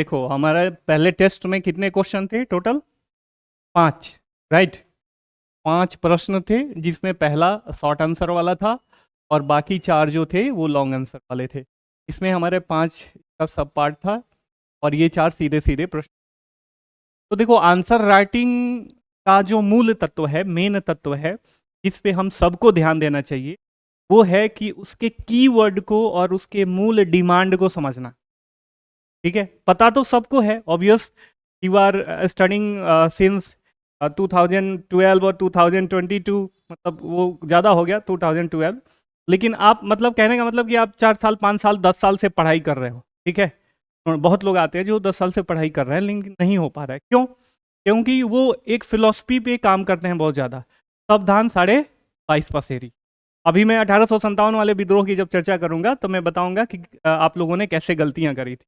देखो हमारे पहले टेस्ट में कितने क्वेश्चन थे टोटल? 5, राइट। 5 प्रश्न थे जिसमें पहला शॉर्ट आंसर वाला था और बाकी 4 जो थे वो लॉन्ग आंसर वाले थे। इसमें हमारे 5 का सब पार्ट था और ये 4 सीधे सीधे प्रश्न। तो देखो आंसर राइटिंग का जो मूल तत्व है, मेन तत्व है, जिस पे हम सबको ध्यान देना चाहिए, वो है कि उसके कीवर्ड को और उसके मूल डिमांड को समझना। ठीक है, पता तो सबको है, obvious. You are studying since 2012 और 2022, मतलब वो ज़्यादा हो गया 2012। लेकिन आप, मतलब कहने का मतलब कि आप 4 साल 5 साल 10 साल से पढ़ाई कर रहे हो। ठीक है, और बहुत लोग आते हैं जो 10 साल से पढ़ाई कर रहे हैं लेकिन नहीं हो पा रहा है। क्यों? क्योंकि वो एक फिलॉसफी पे काम करते हैं बहुत ज़्यादा। सावधान 22.5 पसेरी। अभी मैं 1857 वाले विद्रोह की जब चर्चा करूंगा तो मैं बताऊंगा कि आप लोगों ने कैसे गलतियां करी थी।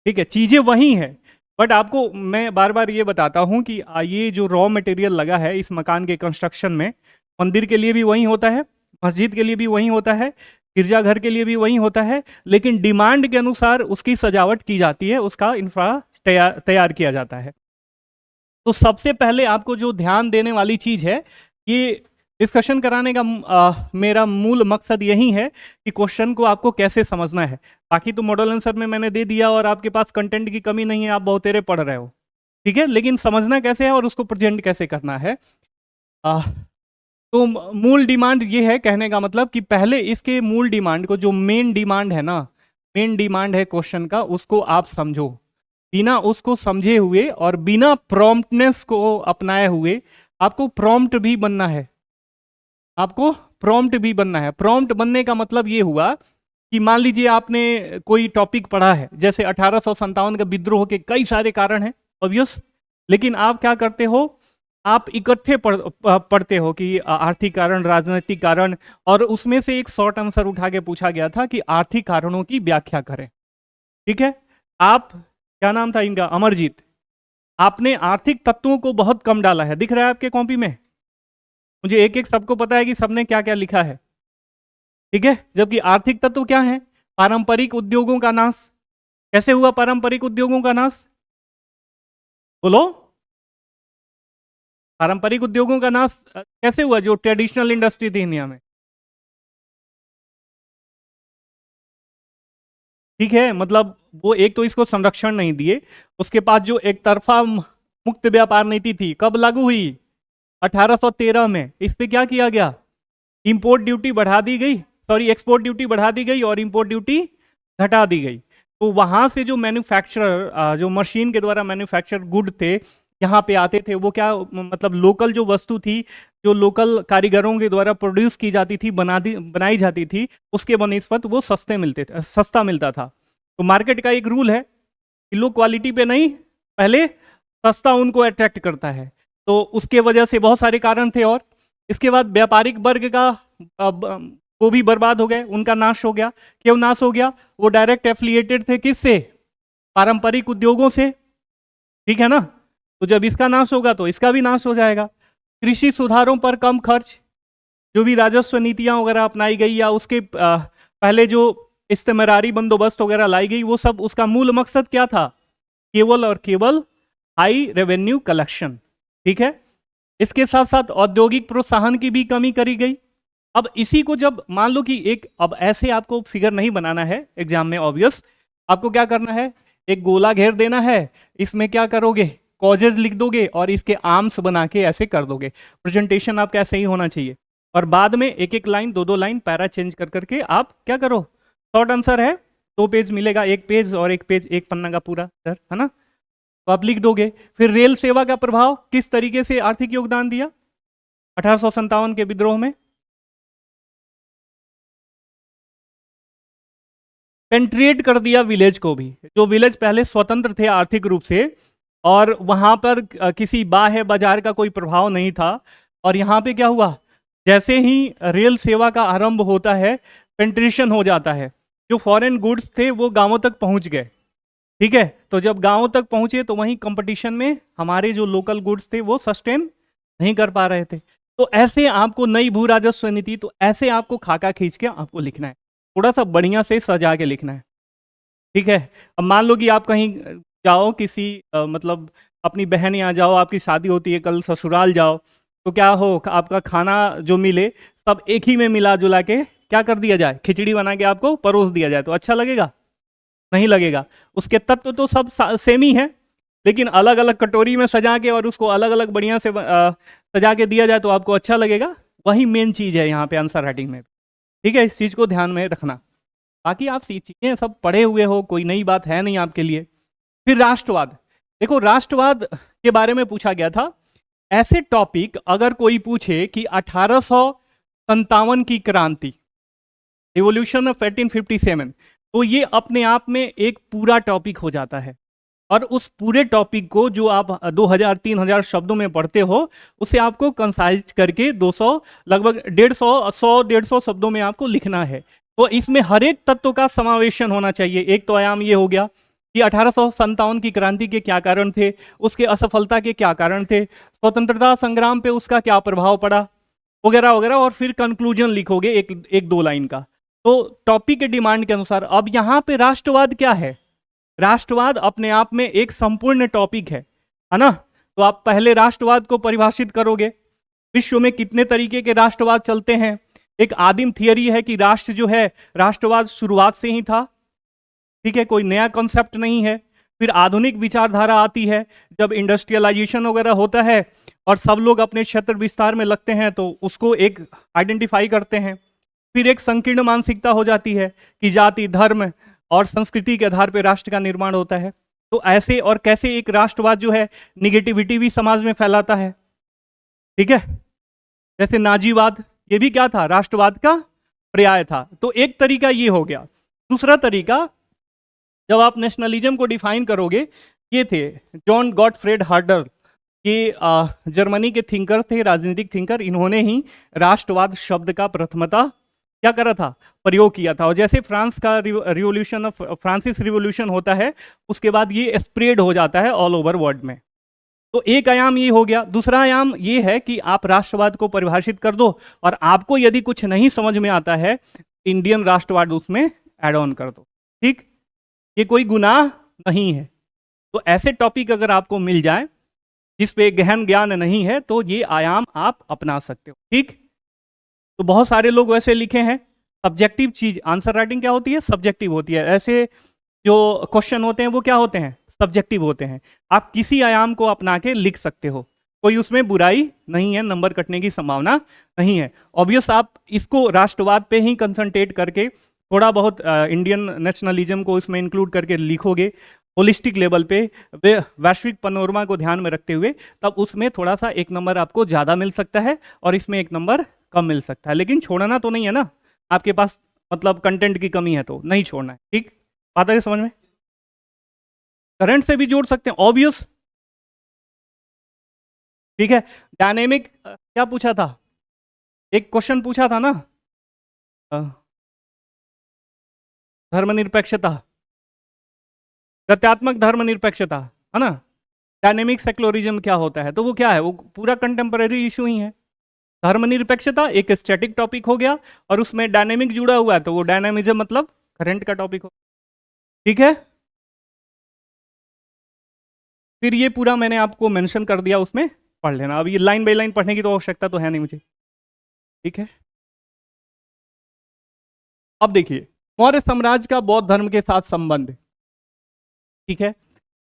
ठीक है, चीजें वही हैं, बट आपको मैं बार बार ये बताता हूं कि ये जो रॉ मटेरियल लगा है इस मकान के कंस्ट्रक्शन में, मंदिर के लिए भी वही होता है, मस्जिद के लिए भी वही होता है, गिरजाघर के लिए भी वही होता है, लेकिन डिमांड के अनुसार उसकी सजावट की जाती है, उसका इंफ्रा तैयार किया जाता है। तो सबसे पहले आपको जो ध्यान देने वाली चीज है, ये डिस्कशन कराने का मेरा मूल मकसद यही है कि क्वेश्चन को आपको कैसे समझना है। बाकी तो मॉडल आंसर में मैंने दे दिया और आपके पास कंटेंट की कमी नहीं है, आप बहुतेरे पढ़ रहे हो। ठीक है, लेकिन समझना कैसे है और उसको प्रेजेंट कैसे करना है। तो मूल डिमांड ये है, कहने का मतलब कि पहले इसके मूल डिमांड को, जो मेन डिमांड है ना, मेन डिमांड है क्वेश्चन का, उसको आप समझो। बिना उसको समझे हुए और बिना प्रॉम्प्टनेस को अपनाए हुए, आपको प्रॉम्प्ट भी बनना है। आपको प्रॉम्प्ट भी बनना है। प्रॉम्प्ट बनने का मतलब ये हुआ कि मान लीजिए आपने कोई टॉपिक पढ़ा है, जैसे 1857 का विद्रोह के कई सारे कारण हैं ऑब्वियस, लेकिन आप क्या करते हो, आप इकट्ठे पढ़ते हो कि आर्थिक कारण, राजनीतिक कारण, और उसमें से एक शॉर्ट आंसर उठा के पूछा गया था कि आर्थिक कारणों की व्याख्या करें। ठीक है, आप, क्या नाम था इनका, अमरजीत, आपने आर्थिक तत्वों को बहुत कम डाला है, दिख रहा है आपके कॉपी में। मुझे एक एक सबको पता है कि सबने क्या क्या लिखा है। ठीक है, जबकि आर्थिक तत्व क्या है? पारंपरिक उद्योगों का नाश। कैसे हुआ पारंपरिक उद्योगों का नाश? बोलो। पारंपरिक उद्योगों का नाश कैसे हुआ, जो ट्रेडिशनल इंडस्ट्री थी इंडिया में? ठीक है, मतलब वो एक तो इसको संरक्षण नहीं दिए, उसके बाद जो एक तरफा मुक्त व्यापार नीति थी, कब लागू हुई? 1813 में। इस पे क्या किया गया? इंपोर्ट ड्यूटी बढ़ा दी गई, सॉरी एक्सपोर्ट ड्यूटी बढ़ा दी गई और इंपोर्ट ड्यूटी घटा दी गई। तो वहां से जो मैन्युफैक्चरर, जो मशीन के द्वारा मैन्युफैक्चर गुड थे, यहाँ पे आते थे, वो क्या, मतलब लोकल जो वस्तु थी, जो लोकल कारीगरों के द्वारा प्रोड्यूस की जाती थी, बनाई जाती थी, उसके बनिस्पत वो सस्ता मिलता था। तो मार्केट का एक रूल है कि लो क्वालिटी पे नहीं, पहले सस्ता उनको अट्रैक्ट करता है। तो उसके वजह से बहुत सारे कारण थे। और इसके बाद व्यापारिक वर्ग का वो भी बर्बाद हो गए, उनका नाश हो गया। क्यों नाश हो गया? वो डायरेक्ट एफिलिएटेड थे किससे? पारंपरिक उद्योगों से। ठीक है ना? तो जब इसका नाश होगा तो इसका भी नाश हो जाएगा। कृषि सुधारों पर कम खर्च, जो भी राजस्व नीतियां वगैरह अपनाई गई या उसके पहले जो इस्तेमरारी बंदोबस्त वगैरह लाई गई, वो सब उसका मूल मकसद क्या था? केवल और केवल हाई रेवेन्यू कलेक्शन। ठीक है, इसके साथ साथ औद्योगिक प्रोत्साहन की भी कमी करी गई। अब इसी को जब मान लो कि एक, अब ऐसे आपको फिगर नहीं बनाना है एग्जाम में, ऑब्वियस। आपको क्या करना है, एक गोला घेर देना है, इसमें क्या करोगे, कॉजेज लिख दोगे और इसके आर्म्स बना के ऐसे कर दोगे। प्रेजेंटेशन आपका ऐसे ही होना चाहिए। और बाद में एक एक लाइन, दो दो लाइन पैरा चेंज कर करके आप क्या करो, शॉर्ट आंसर है 2 पेज मिलेगा, 1 पेज और 1 पेज, 1 पन्ना का पूरा सर, है ना? तो आप लिख दोगे। फिर रेल सेवा का प्रभाव, किस तरीके से आर्थिक योगदान दिया 1857 के विद्रोह में? पेंट्रिएट कर दिया विलेज को भी। जो विलेज पहले स्वतंत्र थे आर्थिक रूप से और वहां पर किसी बाह्य बाजार का कोई प्रभाव नहीं था, और यहां पे क्या हुआ, जैसे ही रेल सेवा का आरंभ होता है, पेंट्रेशन हो जाता है। जो फॉरेन गुड्स थे वो गांवों तक पहुंच गए। ठीक है, तो जब गांवों तक पहुंचे तो वहीं कंपटीशन में हमारे जो लोकल गुड्स थे वो सस्टेन नहीं कर पा रहे थे। तो ऐसे आपको नई भू राजस्व नीति, तो ऐसे आपको खाका खींच के आपको लिखना है, थोड़ा सा बढ़िया से सजा के लिखना है। ठीक है। अब मान लो कि आप कहीं जाओ किसी मतलब अपनी बहन यहाँ जाओ, आपकी शादी होती है, कल ससुराल जाओ, तो क्या हो, आपका खाना जो मिले सब एक ही में मिला जुला के क्या कर दिया जाए, खिचड़ी बना के आपको परोस दिया जाए, तो अच्छा लगेगा? नहीं लगेगा। उसके तत्व तो सब सेम ही है, लेकिन अलग अलग कटोरी में सजा के और उसको अलग अलग बढ़िया से सजा के दिया जाए तो आपको अच्छा लगेगा। वही मेन चीज है यहाँ पे आंसर राइटिंग में। ठीक है, इस चीज को ध्यान में रखना। बाकी आप चीजें सब पढ़े हुए हो, कोई नई बात है नहीं आपके लिए। फिर राष्ट्रवाद। देखो, राष्ट्रवाद के बारे में पूछा गया था। ऐसे टॉपिक अगर कोई पूछे कि 1857 की क्रांति, रिवॉल्यूशन ऑफ 1857, तो ये अपने आप में एक पूरा टॉपिक हो जाता है। और उस पूरे टॉपिक को जो आप 2000-3000 शब्दों में पढ़ते हो, उसे आपको कंसाइज करके 200 लगभग 150 शब्दों में आपको लिखना है। तो इसमें हर एक तत्व का समावेशन होना चाहिए। एक तो आयाम ये हो गया कि 1857 की क्रांति के क्या कारण थे, उसके असफलता के क्या कारण थे, स्वतंत्रता संग्राम पे उसका क्या प्रभाव पड़ा, वगैरह वगैरह। और फिर कंक्लूजन लिखोगे एक दो लाइन का। तो टॉपिक के डिमांड के अनुसार। अब यहां पे राष्ट्रवाद क्या है? राष्ट्रवाद अपने आप में एक संपूर्ण टॉपिक है ना? तो आप पहले राष्ट्रवाद को परिभाषित करोगे। विश्व में कितने तरीके के राष्ट्रवाद चलते हैं? एक आदिम थियरी है कि राष्ट्र जो है, राष्ट्रवाद शुरुआत से ही था। ठीक है, कोई नया कॉन्सेप्ट नहीं है। फिर आधुनिक विचारधारा आती है जब इंडस्ट्रियलाइजेशन वगैरह होता है और सब लोग अपने क्षेत्र विस्तार में लगते हैं, तो उसको एक आइडेंटिफाई करते हैं। फिर एक संकीर्ण मानसिकता हो जाती है कि जाति, धर्म और संस्कृति के आधार पर राष्ट्र का निर्माण होता है। तो ऐसे और कैसे एक राष्ट्रवाद जो है निगेटिविटी भी समाज में फैलाता है। ठीक है, जैसे नाजीवाद, ये भी क्या था? राष्ट्रवाद का पर्याय था। तो एक तरीका ये हो गया। दूसरा तरीका, जब आप नेशनलिज्म को डिफाइन करोगे, ये थे जॉन गॉटफ्रेड हर्डर, ये जर्मनी के थिंकर थे, राजनीतिक थिंकर। इन्होंने ही राष्ट्रवाद शब्द का प्रथमतः क्या करा था? प्रयोग किया था। और जैसे फ्रांस का रिवॉल्यूशन ऑफ फ्रांसिस रिवॉल्यूशन होता है, उसके बाद ये स्प्रेड हो जाता है ऑल ओवर वर्ल्ड में। तो एक आयाम ये हो गया। दूसरा आयाम ये है कि आप राष्ट्रवाद को परिभाषित कर दो और आपको यदि कुछ नहीं समझ में आता है, इंडियन राष्ट्रवाद उसमें ऐड ऑन कर दो। ठीक, ये कोई गुनाह नहीं है। तो ऐसे टॉपिक अगर आपको मिल जाए जिस पे गहन ज्ञान नहीं है, तो ये आयाम आप अपना सकते हो। ठीक, तो बहुत सारे लोग वैसे लिखे हैं। सब्जेक्टिव चीज, आंसर राइटिंग क्या होती है? सब्जेक्टिव होती है। ऐसे जो क्वेश्चन होते हैं वो क्या होते हैं? सब्जेक्टिव होते हैं। आप किसी आयाम को अपना के लिख सकते हो, कोई उसमें बुराई नहीं है, नंबर कटने की संभावना नहीं है। ऑब्वियस आप इसको राष्ट्रवाद पे ही कंसंट्रेट करके थोड़ा बहुत इंडियन नेशनलिज्म को इसमें इंक्लूड करके लिखोगे होलिस्टिक लेवल पे, वैश्विक पनोरमा को ध्यान में रखते हुए, तब उसमें थोड़ा सा एक नंबर आपको ज़्यादा मिल सकता है और इसमें एक नंबर कम मिल सकता है। लेकिन छोड़ना तो नहीं है ना, आपके पास मतलब कंटेंट की कमी है तो नहीं छोड़ना है। ठीक, बात है समझ में? करंट से भी जोड़ सकते हैं, ऑब्वियस। ठीक है, डायनेमिक क्या पूछा था? एक क्वेश्चन पूछा था ना, धर्मनिरपेक्षता, तथ्यात्मक धर्मनिरपेक्षता, है ना? डायनेमिक सेक्युलरिज्म क्या होता है? तो वो क्या है? वो पूरा कंटेम्पररी इशू ही है। धर्मनिरपेक्षता एक स्टैटिक टॉपिक हो गया और उसमें डायनेमिक जुड़ा हुआ है, तो वो डायनामिज्म मतलब करंट का टॉपिक हो। ठीक है, फिर ये पूरा मैंने आपको मेंशन कर दिया, उसमें पढ़ लेना। अब ये लाइन बाय लाइन पढ़ने की तो आवश्यकता तो है नहीं मुझे। ठीक है, अब देखिए मौर्य साम्राज्य का बौद्ध धर्म के साथ संबंध। ठीक है,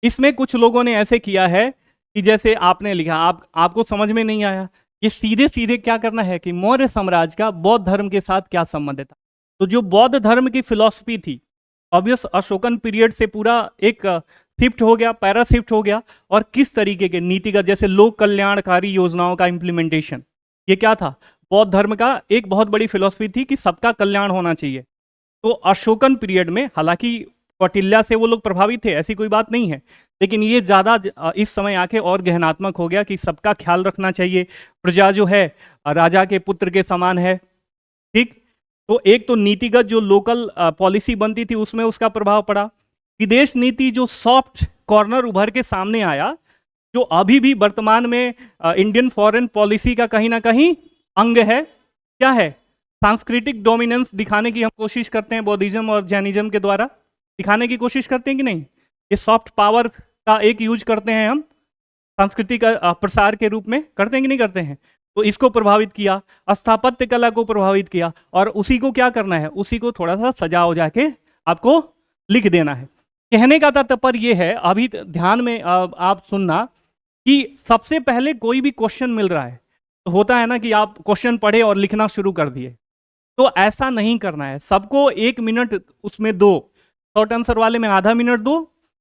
इसमें कुछ लोगों ने ऐसे किया है कि जैसे आपने लिखा, आपको समझ में नहीं आया, ये सीधे सीधे क्या करना है कि मौर्य साम्राज्य का बौद्ध धर्म के साथ क्या संबंध था। तो जो बौद्ध धर्म की फिलॉसफी थी, ऑब्वियस अशोकन पीरियड से पूरा एक शिफ्ट हो गया, पैरा शिफ्ट हो गया। और किस तरीके के नीतिगत, जैसे लोक कल्याणकारी योजनाओं का इंप्लीमेंटेशन, ये क्या था? बौद्ध धर्म का एक बहुत बड़ी फिलॉसफी थी कि सबका कल्याण होना चाहिए। तो अशोकन पीरियड में, हालांकि कौटिल्य से वो लोग प्रभावित थे, ऐसी कोई बात नहीं है, लेकिन ये ज्यादा इस समय आके और गहनात्मक हो गया कि सबका ख्याल रखना चाहिए, प्रजा जो है राजा के पुत्र के समान है। ठीक, तो एक तो नीतिगत जो लोकल पॉलिसी बनती थी उसमें उसका प्रभाव पड़ा। विदेश नीति जो सॉफ्ट कॉर्नर उभर के सामने आया, जो अभी भी वर्तमान में इंडियन फॉरेन पॉलिसी का कहीं ना कहीं अंग है, क्या है? सांस्कृतिक डोमिनेंस दिखाने की हम कोशिश करते हैं बौद्धिज्म और जैनिज्म के द्वारा। दिखाने की कोशिश करते हैं कि नहीं? ये सॉफ्ट पावर का एक यूज करते हैं हम सांस्कृतिक प्रसार के रूप में, करते हैं कि नहीं करते हैं? तो इसको प्रभावित किया, स्थापत्य कला को प्रभावित किया, और उसी को क्या करना है, उसी को थोड़ा सा सजा हो जाके आपको लिख देना है। कहने का तात्पर्य ये है, अभी ध्यान में आप सुनना कि सबसे पहले कोई भी क्वेश्चन मिल रहा है तो होता है ना कि आप क्वेश्चन पढ़े और लिखना शुरू कर दिए, तो ऐसा नहीं करना है। सबको 1 मिनट उसमें दो, शॉर्ट आंसर वाले में आधा मिनट दो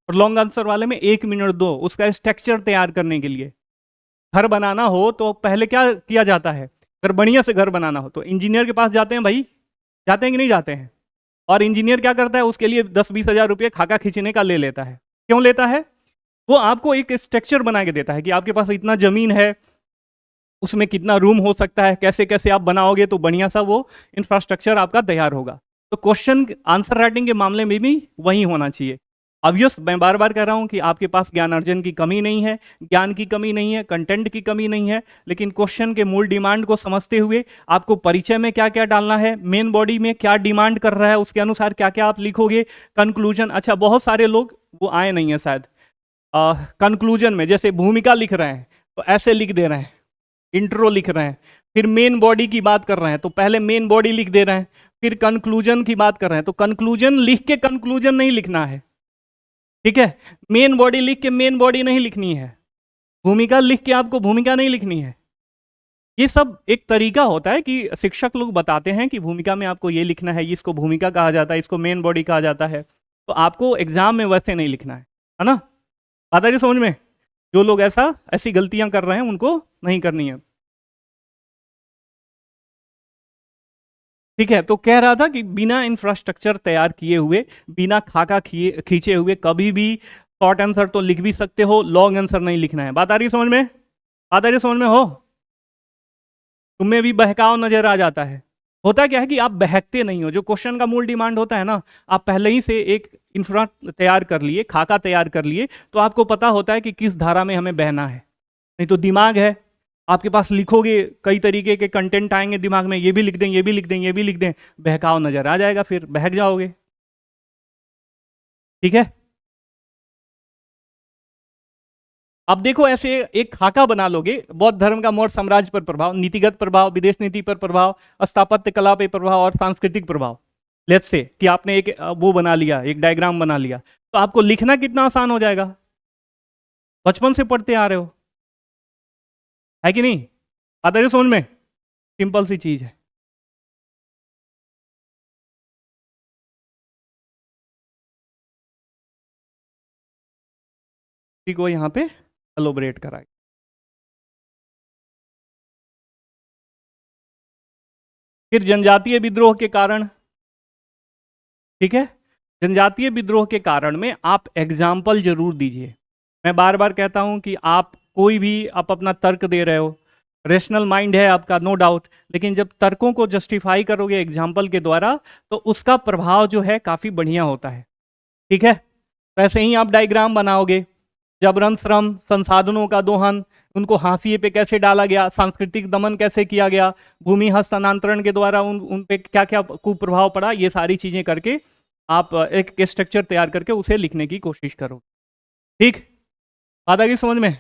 और लॉन्ग आंसर वाले में 1 मिनट दो, उसका स्ट्रक्चर तैयार करने के लिए। घर बनाना हो तो पहले क्या किया जाता है, अगर बढ़िया से घर बनाना हो तो इंजीनियर के पास जाते हैं भाई, जाते हैं कि नहीं जाते हैं? और इंजीनियर क्या करता है, उसके लिए 10-20 हजार रुपये खाका खींचने का ले लेता है। क्यों लेता है? वो आपको एक स्ट्रक्चर बना के देता है कि आपके पास इतना जमीन है, उसमें कितना रूम हो सकता है, कैसे कैसे आप बनाओगे तो बढ़िया सा वो इंफ्रास्ट्रक्चर आपका तैयार होगा। तो क्वेश्चन आंसर राइटिंग के मामले में भी वही होना चाहिए। ऑब्वियस, मैं बार बार कह रहा हूं कि आपके पास ज्ञान अर्जन की कमी नहीं है, ज्ञान की कमी नहीं है, कंटेंट की कमी नहीं है, लेकिन क्वेश्चन के मूल डिमांड को समझते हुए आपको परिचय में क्या क्या डालना है, मेन बॉडी में क्या डिमांड कर रहा है, उसके अनुसार क्या क्या आप लिखोगे, कंक्लूजन। अच्छा, बहुत सारे लोग वो आए नहीं है शायद, कंक्लूजन में जैसे भूमिका लिख रहे हैं तो ऐसे लिख दे रहे हैं, इंट्रो लिख रहे हैं, फिर मेन बॉडी की बात कर रहे हैं तो पहले मेन बॉडी लिख दे रहे हैं, फिर कंक्लूजन की बात कर रहे हैं तो कंक्लूजन लिख के कंक्लूजन नहीं लिखना है, ठीक है? मेन बॉडी लिख के मेन बॉडी नहीं लिखनी है, भूमिका लिख के आपको भूमिका नहीं लिखनी है। ये सब एक तरीका होता है कि शिक्षक लोग बताते हैं कि भूमिका में आपको ये लिखना है, इसको भूमिका कहा जाता है, इसको मेन बॉडी कहा जाता है, तो आपको एग्जाम में वैसे नहीं लिखना है ना? आता है समझ में? जो लोग ऐसी गलतियां कर रहे हैं उनको नहीं करनी है, ठीक है? तो कह रहा था कि बिना इंफ्रास्ट्रक्चर तैयार किए हुए, बिना खाका खींचे हुए कभी भी शॉर्ट आंसर तो लिख भी सकते हो, लॉन्ग आंसर नहीं लिखना है। बात आ रही समझ में? बात आ रही समझ में? हो तुम्हें भी बहकाव नजर आ जाता है। होता क्या है कि आप बहकते नहीं हो, जो क्वेश्चन का मूल डिमांड होता है ना, आप पहले ही से एक इंफ्रा तैयार कर लिए, खाका तैयार कर लिए, तो आपको पता होता है कि किस धारा में हमें बहना है। नहीं तो दिमाग है आपके पास, लिखोगे कई तरीके के कंटेंट आएंगे दिमाग में, ये भी लिख दें, ये भी लिख दें, ये भी लिख दें, बहकाव नजर आ जाएगा, फिर बहक जाओगे, ठीक है? अब देखो, ऐसे एक खाका बना लोगे, बौद्ध धर्म का मौर्य साम्राज्य पर प्रभाव, नीतिगत प्रभाव, विदेश नीति पर प्रभाव, स्थापत्य कला पर प्रभाव और सांस्कृतिक प्रभाव। लेट्स से कि आपने एक वो बना लिया, एक डायग्राम बना लिया, तो आपको लिखना कितना आसान हो जाएगा। बचपन से पढ़ते आ रहे हो, है कि नहीं? आता है समझ में? सिंपल सी चीज है। ठीक को यहाँ पे एलोबरेट कराए। फिर जनजातीय विद्रोह के कारण, ठीक है? जनजातीय विद्रोह के कारण में आप एग्जाम्पल जरूर दीजिए। मैं बार बार कहता हूं कि आप कोई भी आप अपना तर्क दे रहे हो, रेशनल माइंड है आपका, नो डाउट, लेकिन जब तर्कों को जस्टिफाई करोगे एग्जाम्पल के द्वारा तो उसका प्रभाव जो है काफी बढ़िया होता है, ठीक है? वैसे ही आप डायग्राम बनाओगे, जबरन श्रम, संसाधनों का दोहन, उनको हाशिए पे कैसे डाला गया, सांस्कृतिक दमन कैसे किया गया, भूमि हस्तांतरण के द्वारा उन पे क्या क्या कुप्रभाव पड़ा, ये सारी चीजें करके आप एक स्ट्रक्चर तैयार करके उसे लिखने की कोशिश करो, ठीक? बात आ गई समझ में?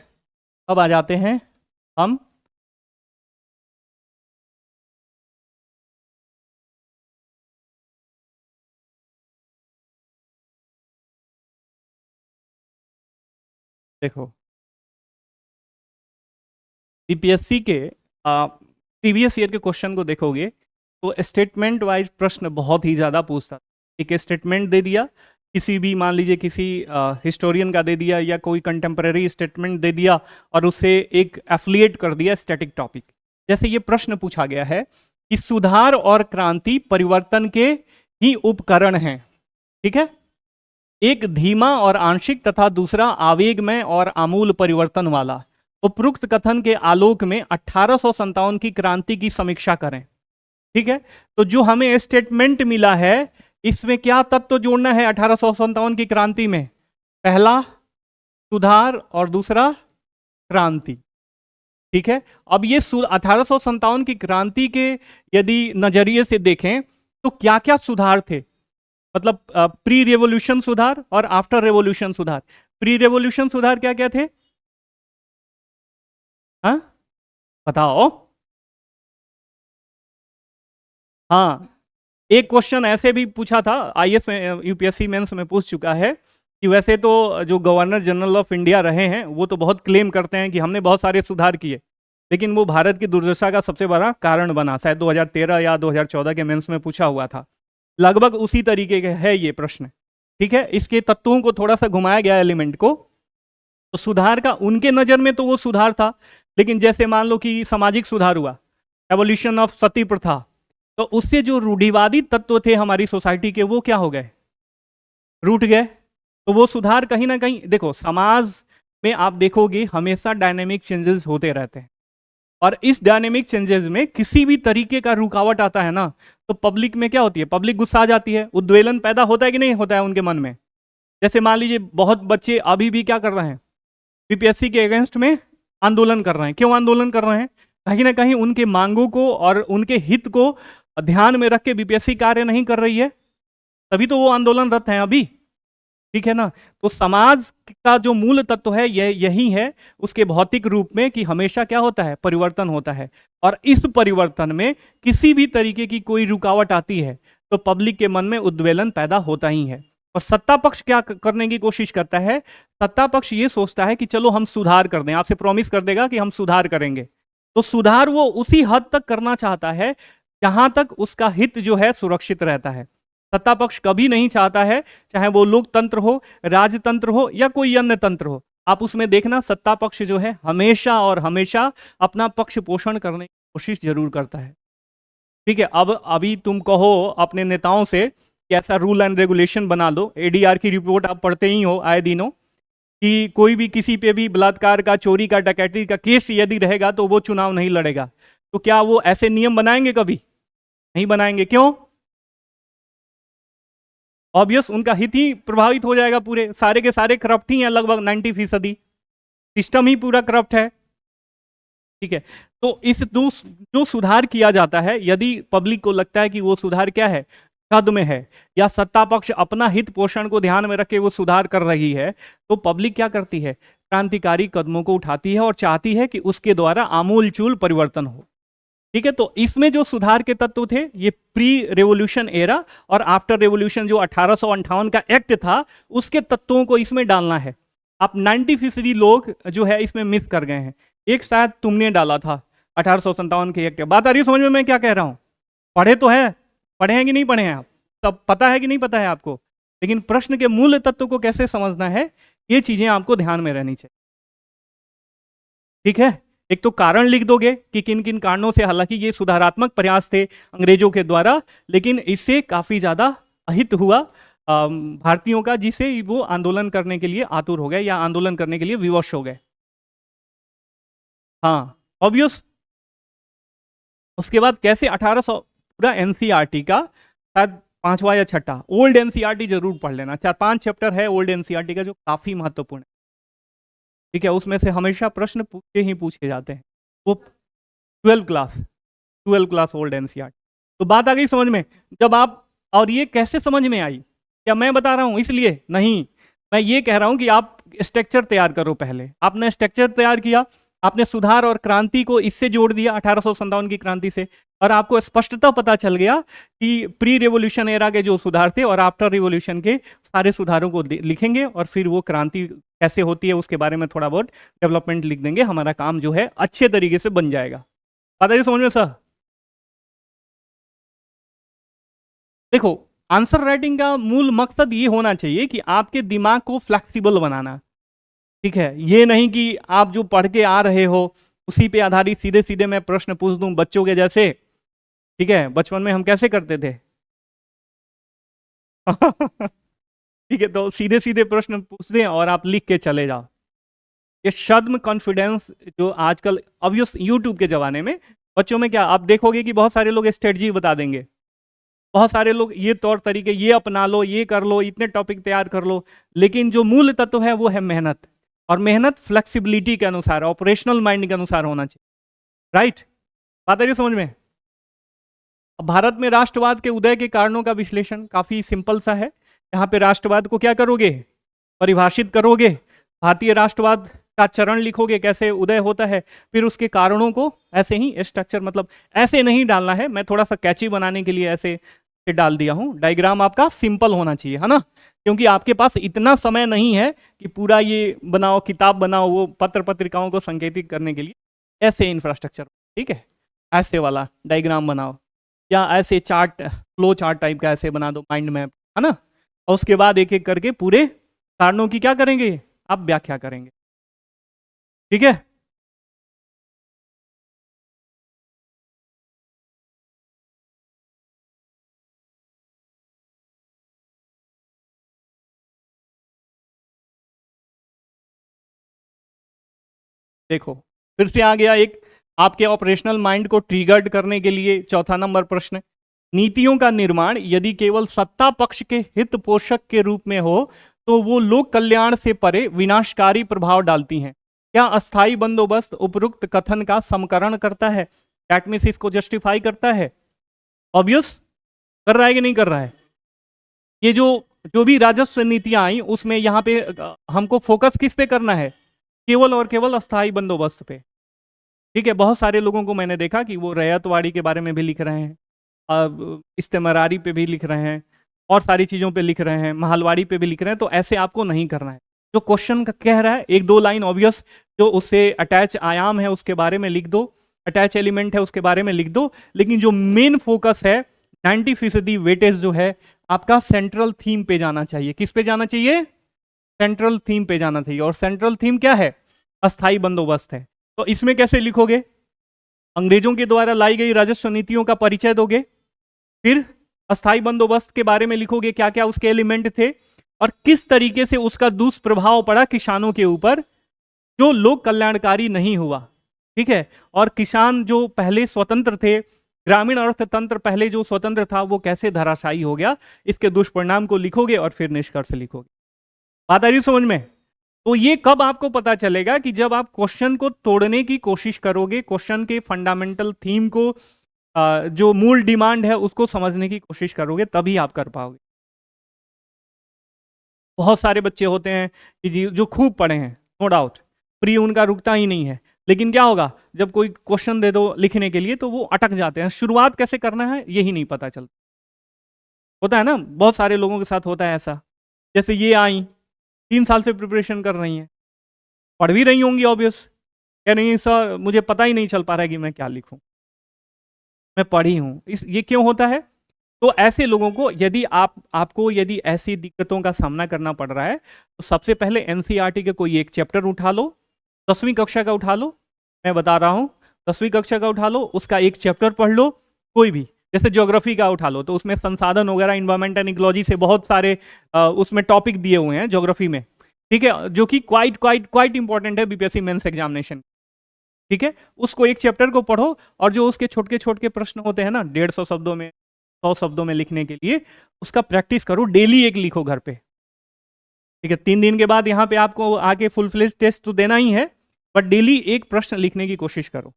अब आ जाते हैं हम देखो बीपीएससी के प्रीवियस ईयर के क्वेश्चन को देखोगे तो स्टेटमेंट वाइज प्रश्न बहुत ही ज़्यादा पूछता। एक स्टेटमेंट दे दिया, किसी भी मान लीजिए किसी हिस्टोरियन का दे दिया या कोई कंटेम्प्रेरी स्टेटमेंट दे दिया और उससे एक एफिलिएट कर दिया स्टैटिक टॉपिक। जैसे ये प्रश्न पूछा गया है कि सुधार और क्रांति परिवर्तन के ही उपकरण हैं, ठीक है? एक धीमा और आंशिक तथा दूसरा आवेगमय और आमूल परिवर्तन वाला। उपरोक्त कथन के आलोक में 1857 की क्रांति की समीक्षा करें, ठीक है? तो जो हमें स्टेटमेंट मिला है इसमें क्या तत्व जोड़ना है 1857 की क्रांति में? पहला सुधार और दूसरा क्रांति, ठीक है? अब ये 1857 की क्रांति के यदि नजरिए से देखें तो क्या क्या सुधार थे? मतलब प्री रेवोल्यूशन सुधार और आफ्टर रेवोल्यूशन सुधार। प्री रेवोल्यूशन सुधार क्या क्या थे? हाँ, बताओ। हाँ, एक क्वेश्चन ऐसे भी पूछा था, आईएएस में, यूपीएससी मेंस में पूछ चुका है कि वैसे तो जो गवर्नर जनरल ऑफ इंडिया रहे हैं वो तो बहुत क्लेम करते हैं कि हमने बहुत सारे सुधार किए, लेकिन वो भारत की दुर्दशा का सबसे बड़ा कारण बना। शायद 2013 या 2014 के मेंस में पूछा हुआ था। लगभग उसी तरीके का है ये प्रश्न। ठीक है, इसके तत्वों को थोड़ा सा घुमाया गया एलिमेंट को। तो सुधार का उनके नजर में तो वो सुधार था, लेकिन जैसे मान लो कि सामाजिक सुधार हुआ, एवोल्यूशन ऑफ सती प्रथा, तो उससे जो रूढ़िवादी तत्व थे हमारी सोसाइटी के वो क्या हो गए? रूठ गए। तो वो सुधार कहीं ना कहीं, देखो समाज में आप देखोगे हमेशा डायनेमिक चेंजेस होते रहते हैं, और इस डायनेमिक चेंजेस में किसी भी तरीके का रुकावट आता है ना, तो पब्लिक में क्या होती है? पब्लिक गुस्सा आ जाती है, उद्वेलन पैदा होता है कि नहीं होता है उनके मन में। जैसे मान लीजिए बहुत बच्चे अभी भी क्या कर रहे हैं? बीपीएससी के अगेंस्ट में आंदोलन कर रहे हैं। क्यों आंदोलन कर रहे हैं? कहीं ना कहीं उनके मांगों को और उनके हित को ध्यान में रख के बीपीएससी कार्य नहीं कर रही है, तभी तो वो आंदोलनरत हैं अभी। ठीक है ना? तो समाज का जो मूल तत्व है यही है, उसके भौतिक रूप में, कि हमेशा क्या होता है? परिवर्तन होता है। और इस परिवर्तन में किसी भी तरीके की कोई रुकावट आती है तो पब्लिक के मन में उद्वेलन पैदा होता ही है। और सत्ता पक्ष क्या करने की कोशिश करता है? सत्ता पक्ष ये सोचता है कि चलो हम सुधार कर दें, आपसे प्रॉमिस कर देगा कि हम सुधार करेंगे। तो सुधार वो उसी हद तक करना चाहता है जहां तक उसका हित जो है सुरक्षित रहता है। सत्ता पक्ष कभी नहीं चाहता है, चाहे वो लोकतंत्र हो, राजतंत्र हो या कोई अन्य तंत्र हो, आप उसमें देखना सत्ता पक्ष जो है हमेशा और हमेशा अपना पक्ष पोषण करने की कोशिश जरूर करता है। ठीक है, अब अभी तुम कहो अपने नेताओं से कि ऐसा रूल एंड रेगुलेशन बना लो, एडीआर की रिपोर्ट आप पढ़ते ही हो आए दिनों, कि कोई भी किसी पे भी बलात्कार का, चोरी का, डकैती का केस यदि रहेगा तो वो चुनाव नहीं लड़ेगा। तो क्या वो ऐसे नियम बनाएंगे? कभी नहीं बनाएंगे। क्यों? ऑब्वियस, उनका हित ही प्रभावित हो जाएगा। पूरे सारे के सारे करप्ट ही हैं, लगभग 90%। सिस्टम ही पूरा करप्ट है। ठीक है, तो इस जो सुधार किया जाता है, यदि पब्लिक को लगता है कि वो सुधार क्या है? कद में है, या सत्ता पक्ष अपना हित पोषण को ध्यान में रख के वो सुधार कर रही है, तो पब्लिक क्या करती है? क्रांतिकारी कदमों को उठाती है और चाहती है कि उसके द्वारा आमूलचूल परिवर्तन हो। ठीक है, तो इसमें जो सुधार के तत्व थे ये प्री रेवोल्यूशन एरा और आफ्टर रेवोल्यूशन जो 1858 का एक्ट था उसके तत्वों को इसमें डालना है। आप 90% लोग जो है इसमें मिस कर गए हैं। एक शायद तुमने डाला था 1857 के एक्ट। बात आ रही है समझ में मैं क्या कह रहा हूं? पढ़े तो है, पढ़े हैं कि नहीं पढ़े हैं आप? तब पता है कि नहीं पता है आपको? लेकिन प्रश्न के मूल तत्व को कैसे समझना है, ये चीजें आपको ध्यान में रहनी चाहिए। ठीक है, एक तो कारण लिख दोगे कि किन किन कारणों से, हालांकि ये सुधारात्मक प्रयास थे अंग्रेजों के द्वारा, लेकिन इससे काफी ज्यादा अहित हुआ भारतीयों का, जिसे वो आंदोलन करने के लिए आतुर हो गए या आंदोलन करने के लिए विवश हो गए। हाँ, ऑब्वियस। उसके बाद कैसे 1800 पूरा एनसीईआरटी का शायद पांचवा या छठा, ओल्ड एनसीईआरटी जरूर पढ़ लेना। 4-5 चैप्टर है ओल्ड एनसीईआरटी का जो काफी महत्वपूर्ण है। ठीक है, उसमें से हमेशा प्रश्न पूछे ही पूछे जाते हैं। वो 12 क्लास ओल्ड एनसीईआरटी। तो बात आ गई समझ में? जब आप, और ये कैसे समझ में आई? क्या मैं बता रहा हूं इसलिए? नहीं, मैं ये कह रहा हूं कि आप स्ट्रक्चर तैयार करो। पहले आपने स्ट्रक्चर तैयार किया, आपने सुधार और क्रांति को इससे जोड़ दिया 1857 की क्रांति से, और आपको स्पष्टता पता चल गया कि प्री रेवोल्यूशन एरा के जो सुधार थे और आफ्टर रिवोल्यूशन के सारे सुधारों को लिखेंगे, और फिर वो क्रांति कैसे होती है उसके बारे में थोड़ा बहुत डेवलपमेंट लिख देंगे। हमारा काम जो है अच्छे तरीके से बन जाएगा। पता है समझ में सर? देखो, आंसर राइटिंग का मूल मकसद ये होना चाहिए कि आपके दिमाग को फ्लेक्सिबल बनाना। ठीक है, ये नहीं कि आप जो पढ़ के आ रहे हो उसी पे आधारित सीधे सीधे मैं प्रश्न पूछ दूं बच्चों के जैसे। ठीक है, बचपन में हम कैसे करते थे? ठीक है, तो सीधे सीधे प्रश्न पूछ दें और आप लिख के चले जाओ। ये छद्म कॉन्फिडेंस जो आजकल, अब यूट्यूब के जमाने में बच्चों में क्या आप देखोगे कि बहुत सारे लोग स्ट्रेटजी बता देंगे, बहुत सारे लोग ये तौर तरीके, ये अपना लो, ये कर लो, इतने टॉपिक तैयार कर लो, लेकिन जो मूल तत्व है वो है मेहनत। और मेहनत फ्लेक्सिबिलिटी के अनुसार, ऑपरेशनल माइंड के अनुसार होना चाहिए। राइट? बात आ रही है समझ में? अब भारत में राष्ट्रवाद के उदय के कारणों का विश्लेषण काफी सिंपल सा है। यहाँ पे राष्ट्रवाद को क्या करोगे, परिभाषित करोगे, भारतीय राष्ट्रवाद का चरण लिखोगे, कैसे उदय होता है, फिर उसके कारणों को ऐसे ही स्ट्रक्चर, मतलब ऐसे नहीं डालना है, मैं थोड़ा सा कैची बनाने के लिए ऐसे डाल दिया हूं। डायग्राम आपका सिंपल होना चाहिए, है ना, क्योंकि आपके पास इतना समय नहीं है कि पूरा ये बनाओ, किताब बनाओ, वो पत्र पत्रिकाओं को संकेतित करने के लिए। ऐसे इंफ्रास्ट्रक्चर, ठीक है, ऐसे वाला डायग्राम बनाओ, या ऐसे चार्ट, फ्लो चार्ट टाइप का ऐसे बना दो, माइंड मैप, है ना, और उसके बाद एक एक करके पूरे कारणों की क्या करेंगे, आप व्याख्या करेंगे, ठीक है। देखो, फिर से आ गया एक आपके ऑपरेशनल माइंड को ट्रिगर्ड करने के लिए चौथा नंबर प्रश्न। नीतियों का निर्माण यदि केवल सत्ता पक्ष के हित पोषक के रूप में हो तो वो लोक कल्याण से परे विनाशकारी प्रभाव डालती हैं। क्या अस्थाई बंदोबस्त उपरोक्त कथन का समकरण करता है, दैट मींस इसको जस्टिफाई करता है? ऑब्वियस कर रहा है कि नहीं कर रहा है? ये जो जो भी राजस्व नीतियां आई उसमें यहाँ पे हमको फोकस किस पे करना है, केवल और केवल अस्थाई बंदोबस्त पे, ठीक है। बहुत सारे लोगों को मैंने देखा कि वो रैयतवाड़ी के बारे में भी लिख रहे हैं, अब इस्तेमारी पे भी लिख रहे हैं, और सारी चीज़ों पे लिख रहे हैं, महलवाड़ी पे भी लिख रहे हैं। तो ऐसे आपको नहीं करना है। जो क्वेश्चन का कह रहा है, एक दो लाइन ऑब्वियस जो उससे अटैच आयाम है उसके बारे में लिख दो, अटैच एलिमेंट है उसके बारे में लिख दो, लेकिन जो मेन फोकस है 90% वेटेज जो है आपका सेंट्रल थीम पे जाना चाहिए। किस पे जाना चाहिए? सेंट्रल थीम पे जाना चाहिए। और सेंट्रल थीम क्या है? अस्थाई बंदोबस्त है। तो इसमें कैसे लिखोगे? अंग्रेजों के द्वारा लाई गई राजस्व नीतियों का परिचय दोगे, फिर अस्थाई बंदोबस्त के बारे में लिखोगे, क्या क्या उसके एलिमेंट थे और किस तरीके से उसका दुष्प्रभाव पड़ा किसानों के ऊपर जो लोक कल्याणकारी नहीं हुआ, ठीक है। और किसान जो पहले स्वतंत्र थे, ग्रामीण अर्थतंत्र पहले जो स्वतंत्र था वो कैसे धराशायी हो गया, इसके दुष्परिणाम को लिखोगे और फिर निष्कर्ष लिखोगे। बात आ रही समझ में? तो ये कब आपको पता चलेगा कि जब आप क्वेश्चन को तोड़ने की कोशिश करोगे, क्वेश्चन के फंडामेंटल थीम को, जो मूल डिमांड है उसको समझने की कोशिश करोगे, तभी आप कर पाओगे। बहुत सारे बच्चे होते हैं कि जो खूब पढ़े हैं, नो डाउट, प्री उनका रुकता ही नहीं है, लेकिन क्या होगा जब कोई क्वेश्चन दे दो लिखने के लिए तो वो अटक जाते हैं। शुरुआत कैसे करना है यही नहीं पता चलता। होता है ना, बहुत सारे लोगों के साथ होता है ऐसा। जैसे ये आई 3 साल से प्रिपरेशन कर रही हैं, पढ़ भी रही होंगी ऑब्वियस, कह रही सर मुझे पता ही नहीं चल पा रहा है कि मैं क्या लिखूं, मैं पढ़ी हूं। ये क्यों होता है? तो ऐसे लोगों को यदि आपको यदि ऐसी दिक्कतों का सामना करना पड़ रहा है तो सबसे पहले एनसीईआरटी के कोई एक चैप्टर उठा लो, 10वीं कक्षा का उठा लो, मैं बता रहा हूं 10वीं कक्षा का उठा लो, उसका एक चैप्टर पढ़ लो, कोई भी, जैसे ज्योग्राफी का उठा लो तो उसमें संसाधन वगैरह, इन्वायरमेंट एंड इकोलॉजी से बहुत सारे उसमें टॉपिक दिए हुए हैं ज्योग्राफी में, ठीक है, जो कि क्वाइट इंपॉर्टेंट है बीपीएससी मेंस एग्जामिनेशन, ठीक है। उसको एक चैप्टर को पढ़ो और जो उसके छोटे छोटे प्रश्न होते हैं ना 150 शब्दों में, 100 शब्दों में लिखने के लिए, उसका प्रैक्टिस करो, डेली एक लिखो घर पे, ठीक है। 3 दिन के बाद यहाँ पे आपको आके फुल फ्लेज टेस्ट तो देना ही है, बट डेली एक प्रश्न लिखने की कोशिश करो।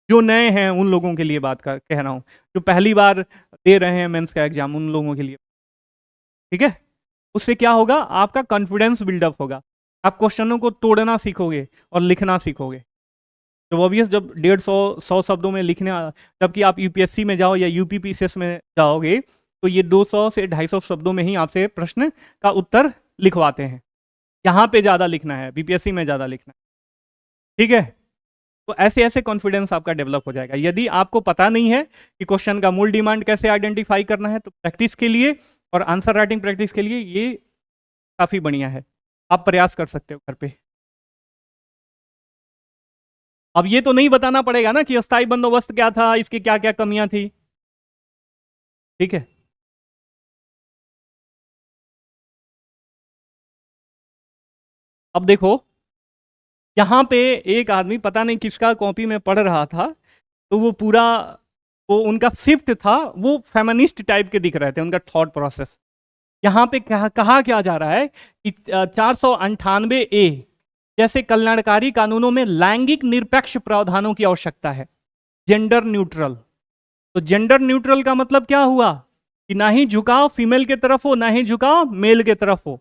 जो नए हैं उन लोगों के लिए बात कह रहा हूँ, जो पहली बार दे रहे हैं मेंस का एग्जाम, उन लोगों के लिए, ठीक है। उससे क्या होगा, आपका कॉन्फिडेंस बिल्डअप होगा, आप क्वेश्चनों को तोड़ना सीखोगे और लिखना सीखोगे। तो ऑब्वियस जब 150-100 शब्दों में लिखने, जबकि आप यूपीएससी में जाओ या यूपीपीसीएस में जाओगे तो ये 200 से 250 शब्दों में ही आपसे प्रश्न का उत्तर लिखवाते हैं। यहाँ पे ज़्यादा लिखना है, बीपीएससी में ज़्यादा लिखना है, ठीक है। तो ऐसे ऐसे कॉन्फिडेंस आपका डेवलप हो जाएगा। यदि आपको पता नहीं है कि क्वेश्चन का मूल डिमांड कैसे आइडेंटिफाई करना है, तो प्रैक्टिस के लिए और आंसर राइटिंग प्रैक्टिस के लिए ये काफ़ी बढ़िया है, आप प्रयास कर सकते हो घर पे। अब ये तो नहीं बताना पड़ेगा ना कि अस्थाई बंदोबस्त क्या था, इसकी क्या क्या कमियां थी, ठीक है। अब देखो, यहां पे एक आदमी, पता नहीं किसका कॉपी में पढ़ रहा था, तो वो पूरा, वो उनका शिफ्ट था, वो फेमिनिस्ट टाइप के दिख रहे थे उनका थॉट प्रोसेस। यहां पे कहा क्या जा रहा है कि 498A जैसे कल्याणकारी कानूनों में लैंगिक निरपेक्ष प्रावधानों की आवश्यकता है, जेंडर न्यूट्रल। तो जेंडर न्यूट्रल का मतलब क्या हुआ कि ना ही झुकाव फीमेल की तरफ हो ना ही झुकाव मेल की तरफ हो,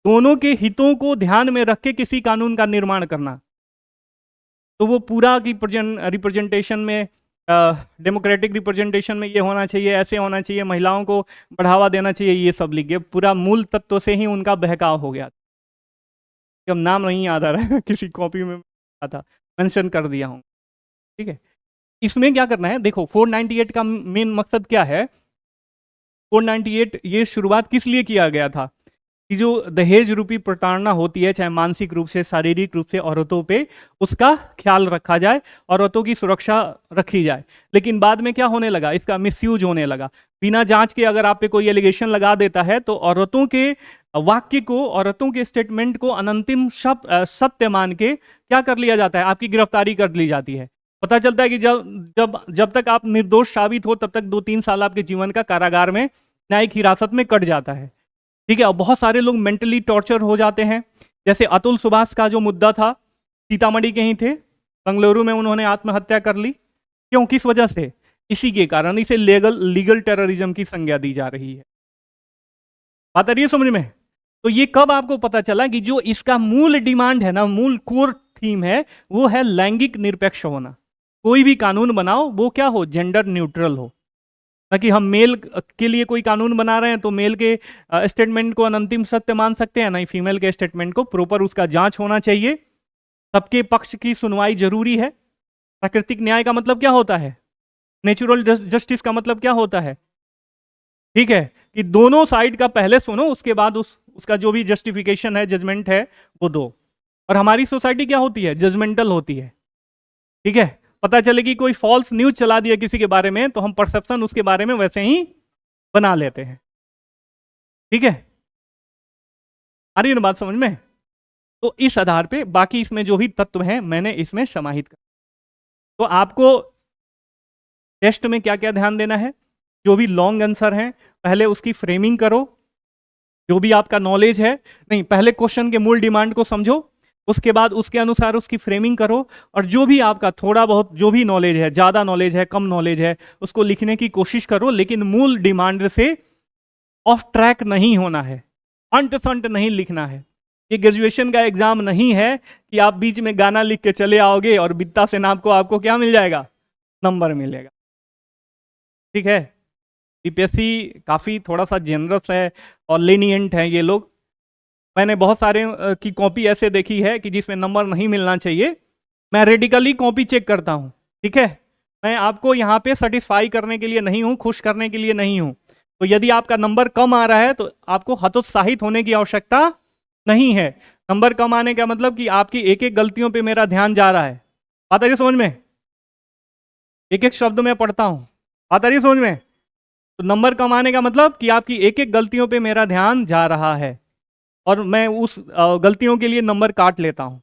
दोनों के हितों को ध्यान में रख के किसी कानून का निर्माण करना। तो वो पूरा की रिप्रेजेंटेशन में, डेमोक्रेटिक रिप्रेजेंटेशन में ये होना चाहिए, ऐसे होना चाहिए, महिलाओं को बढ़ावा देना चाहिए, ये सब लिख गए। पूरा मूल तत्व से ही उनका बहकाव हो गया। अब नाम नहीं याद आ रहा है किसी कॉपी में था, मेंशन कर दिया हूँ। ठीक है, इसमें क्या करना है, देखो 498 का मेन मकसद क्या है। 498 ये शुरुआत किस लिए किया गया था कि जो दहेज रूपी प्रताड़ना होती है, चाहे मानसिक रूप से शारीरिक रूप से औरतों पे, उसका ख्याल रखा जाए, औरतों की सुरक्षा रखी जाए। लेकिन बाद में क्या होने लगा, इसका मिसयूज होने लगा। बिना जांच के अगर आप पे कोई एलिगेशन लगा देता है तो औरतों के वाक्य को, औरतों के स्टेटमेंट को अनंतिम सत्य मान के क्या कर लिया जाता है, आपकी गिरफ्तारी कर ली जाती है। पता चलता है कि जब तक आप निर्दोष साबित हो तब तक 2-3 साल आपके जीवन का कारागार में न्यायिक हिरासत में कट जाता है। ठीक है, और बहुत सारे लोग मेंटली टॉर्चर हो जाते हैं। जैसे अतुल सुभाष का जो मुद्दा था, सीतामढ़ी के ही थे, बंगलुरु में उन्होंने आत्महत्या कर ली। क्यों, किस वजह से? इसी के कारण इसे लीगल टेररिज्म की संज्ञा दी जा रही है। बात आ रही है समझ में? तो ये कब आपको पता चला कि जो इसका मूल डिमांड है ना, मूल कोर थीम है, वो है लैंगिक निरपेक्ष होना। कोई भी कानून बनाओ वो क्या हो, जेंडर न्यूट्रल हो। ना कि हम मेल के लिए कोई कानून बना रहे हैं तो मेल के स्टेटमेंट को अनंतिम सत्य मान सकते हैं, नहीं, फीमेल के स्टेटमेंट को प्रॉपर उसका जांच होना चाहिए, सबके पक्ष की सुनवाई जरूरी है। प्राकृतिक न्याय का मतलब क्या होता है, नेचुरल जस्टिस का मतलब क्या होता है, ठीक है, कि दोनों साइड का पहले सुनो, उसके बाद उसका जो भी जस्टिफिकेशन है, जजमेंट है, वो दो। और हमारी सोसाइटी क्या होती है, जजमेंटल होती है। ठीक है, पता चले कि कोई फॉल्स न्यूज चला दिया किसी के बारे में तो हम परसेप्शन उसके बारे में वैसे ही बना लेते हैं। ठीक है, आ रही है ना बात समझ में? तो इस आधार पे बाकी इसमें जो भी तत्व हैं मैंने इसमें समाहित कर। तो आपको टेस्ट में क्या क्या ध्यान देना है, जो भी लॉन्ग आंसर हैं पहले उसकी फ्रेमिंग करो, जो भी आपका नॉलेज है, नहीं, पहले क्वेश्चन के मूल डिमांड को समझो, उसके बाद उसके अनुसार उसकी फ्रेमिंग करो, और जो भी आपका थोड़ा बहुत जो भी नॉलेज है, ज्यादा नॉलेज है, कम नॉलेज है, उसको लिखने की कोशिश करो, लेकिन मूल डिमांड से ऑफ ट्रैक नहीं होना है, अंट संट नहीं लिखना है। ये ग्रेजुएशन का एग्जाम नहीं है कि आप बीच में गाना लिख के चले आओगे और बित्ता से नाप को आपको क्या मिल जाएगा, नंबर मिलेगा। ठीक है, यूपीएससी काफी थोड़ा सा जेनरस है और लेनियंट है ये लोग। मैंने बहुत सारे की कॉपी ऐसे देखी है कि जिसमें नंबर नहीं मिलना चाहिए। मैं रेडिकली कॉपी चेक करता हूं। ठीक है, मैं आपको यहाँ पे सेटिस्फाई करने के लिए नहीं हूं, खुश करने के लिए नहीं हूं। तो यदि आपका नंबर कम आ रहा है तो आपको हतोत्साहित होने की आवश्यकता नहीं है। नंबर कम आने का मतलब कि आपकी एक एक गलतियों पे मेरा ध्यान जा रहा है। बात आ रही समझ में? एक एक शब्द में पढ़ता हूं, बात आ रही समझ में? तो नंबर कम आने का मतलब कि आपकी एक एक गलतियों पे मेरा ध्यान जा रहा है और मैं उस गलतियों के लिए नंबर काट लेता हूं।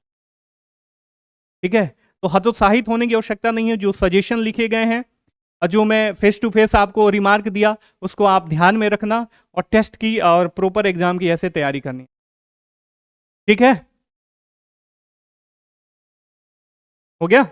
ठीक है, तो हतोत्साहित होने की आवश्यकता नहीं है। जो सजेशन लिखे गए हैं और जो मैं फेस टू फेस आपको रिमार्क दिया उसको आप ध्यान में रखना और टेस्ट की और प्रॉपर एग्जाम की ऐसे तैयारी करनी। ठीक है, हो गया?